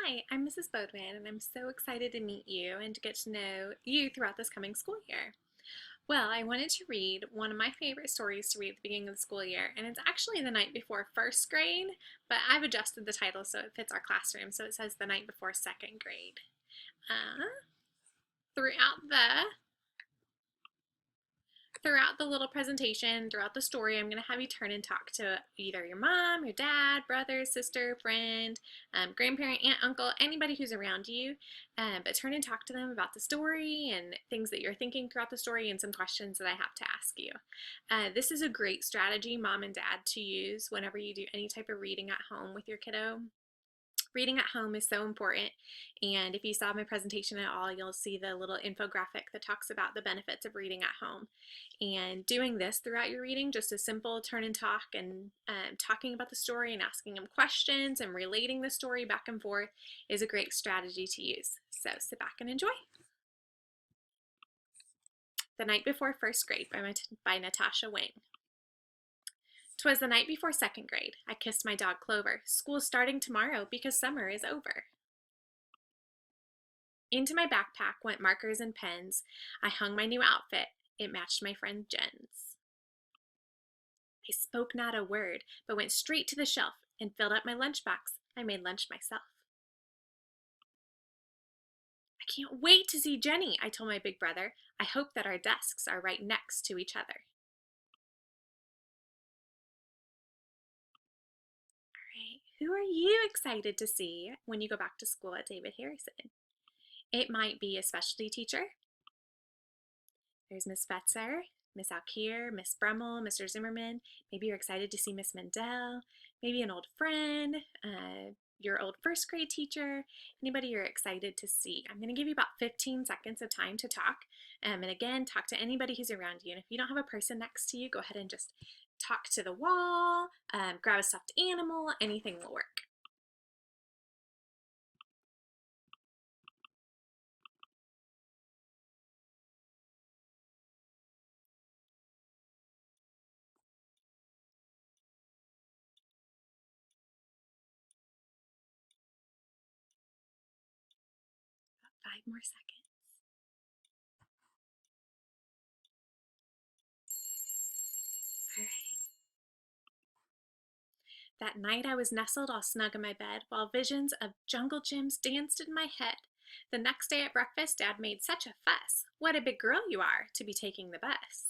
Hi, I'm Mrs. Bodwin, and I'm so excited to meet you and to get to know you throughout this coming school year. Well, I wanted to read one of my favorite stories to read at the beginning of the school year, and it's actually the night before first grade, but I've adjusted the title so it fits our classroom, so it says the night before second grade. Uh, throughout the Throughout the little presentation, throughout the story, I'm going to have you turn and talk to either your mom, your dad, brother, sister, friend, grandparent, aunt, uncle, anybody who's around you. But turn and talk to them about the story and things that you're thinking throughout the story and some questions that I have to ask you. This is a great strategy, mom and dad, to use whenever you do any type of reading at home with your kiddo. Reading at home is so important, and if you saw my presentation at all, you'll see the little infographic that talks about the benefits of reading at home. And doing this throughout your reading, just a simple turn and talk and talking about the story and asking them questions and relating the story back and forth is a great strategy to use. So sit back and enjoy. The Night Before First Grade by Natasha Wang. 'Twas the night before second grade. I kissed my dog Clover. School's starting tomorrow because summer is over. Into my backpack went markers and pens. I hung my new outfit. It matched my friend Jen's. I spoke not a word, but went straight to the shelf and filled up my lunchbox. I made lunch myself. I can't wait to see Jenny, I told my big brother. I hope that our desks are right next to each other. All right, who are you excited to see when you go back to school at David Harrison? It might be a specialty teacher. There's Miss Fetzer, Miss Alkier, Miss Brummel, Mr. Zimmerman. Maybe you're excited to see Miss Mendel, maybe an old friend, your old first grade teacher, anybody you're excited to see. I'm going to give you about 15 seconds of time to talk. And again, talk to anybody who's around you. And if you don't have a person next to you, go ahead and just talk to the wall, grab a stuffed animal, anything will work. 5 more seconds. All right. That night I was nestled all snug in my bed, while visions of jungle gyms danced in my head. The next day at breakfast, Dad made such a fuss. What a big girl you are to be taking the bus.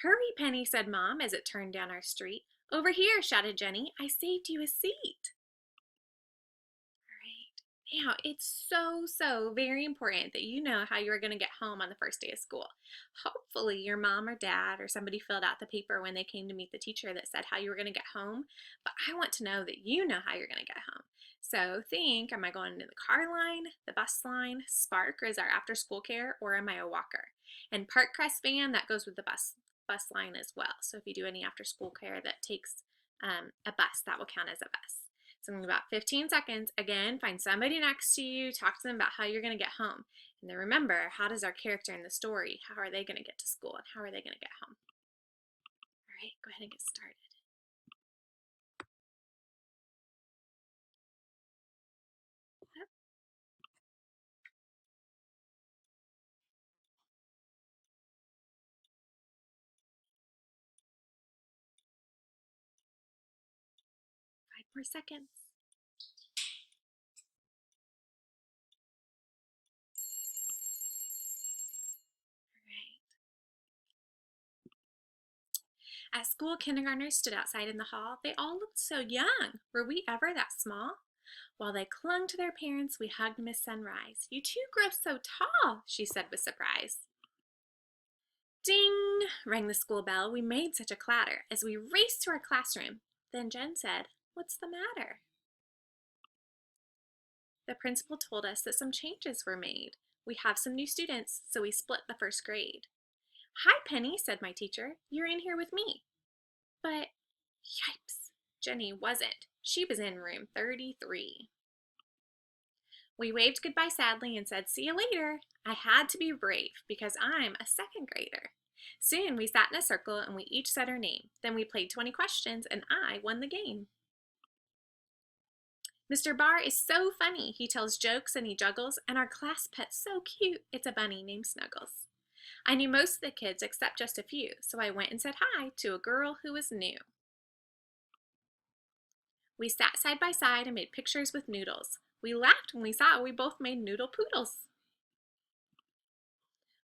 Hurry, Penny, said Mom as it turned down our street. Over here, shouted Jenny. I saved you a seat. Now, it's so very important that you know how you're going to get home on the first day of school. Hopefully, your mom or dad or somebody filled out the paper when they came to meet the teacher that said how you were going to get home, but I want to know that you know how you're going to get home. So think, am I going to the car line, the bus line, Spark, or is our after school care, or am I a walker? And Park Crest van, that goes with the bus line as well. So if you do any after school care that takes a bus, that will count as a bus. So in about 15 seconds, again, find somebody next to you, talk to them about how you're going to get home. And then remember, how does our character in the story, how are they going to get to school and how are they going to get home? All right, go ahead and get started. Yep. 5 more seconds. All right. At school, kindergartners stood outside in the hall. They all looked so young. Were we ever that small? While they clung to their parents, we hugged Miss Sunrise. You two grow so tall, she said with surprise. Ding! Rang the school bell. We made such a clatter as we raced to our classroom. Then Jen said, What's the matter? The principal told us that some changes were made. We have some new students, so we split the first grade. Hi, Penny, said my teacher. You're in here with me. But, yipes, Jenny wasn't. She was in room 33. We waved goodbye sadly and said, See you later. I had to be brave because I'm a second grader. Soon we sat in a circle and we each said our name. Then we played 20 questions and I won the game. Mr. Barr is so funny. He tells jokes and he juggles, and our class pet's so cute. It's a bunny named Snuggles. I knew most of the kids except just a few, so I went and said hi to a girl who was new. We sat side by side and made pictures with noodles. We laughed when we saw we both made noodle poodles.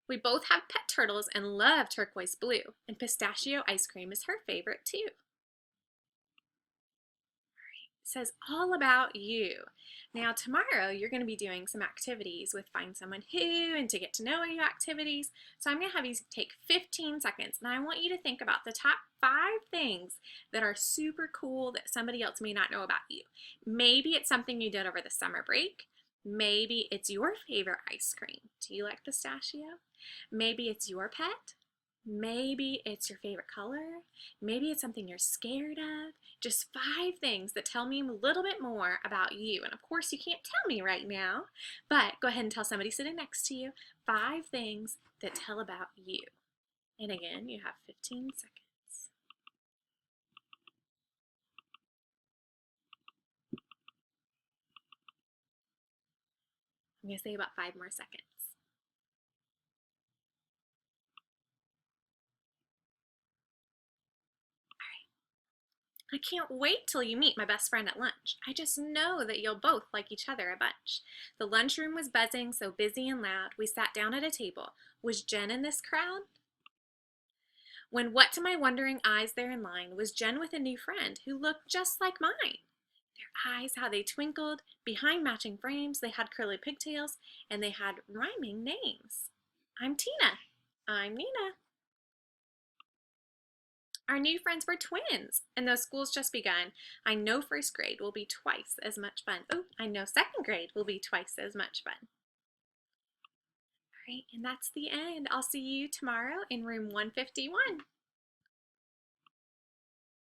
We both have pet turtles and love turquoise blue, and pistachio ice cream is her favorite too. It says all about you. Now tomorrow you're going to be doing some activities with Find Someone Who and to get to know you activities. So I'm going to have you take 15 seconds and I want you to think about the top 5 things that are super cool that somebody else may not know about you. Maybe it's something you did over the summer break. Maybe it's your favorite ice cream. Do you like pistachio? Maybe it's your pet. Maybe it's your favorite color. Maybe it's something you're scared of. Just 5 things that tell me a little bit more about you. And of course, you can't tell me right now, but go ahead and tell somebody sitting next to you 5 things that tell about you. And again, you have 15 seconds. I'm going to say about 5 more seconds. I can't wait till you meet my best friend at lunch. I just know that you'll both like each other a bunch. The lunchroom was buzzing, so busy and loud. We sat down at a table. Was Jen in this crowd? When what to my wondering eyes there in line was Jen with a new friend who looked just like mine. Their eyes, how they twinkled. Behind matching frames, they had curly pigtails, and they had rhyming names. I'm Tina. I'm Nina. Our new friends were twins, and though school's just begun, I know first grade will be twice as much fun. Oh, I know second grade will be twice as much fun. All right, and that's the end. I'll see you tomorrow in room 151.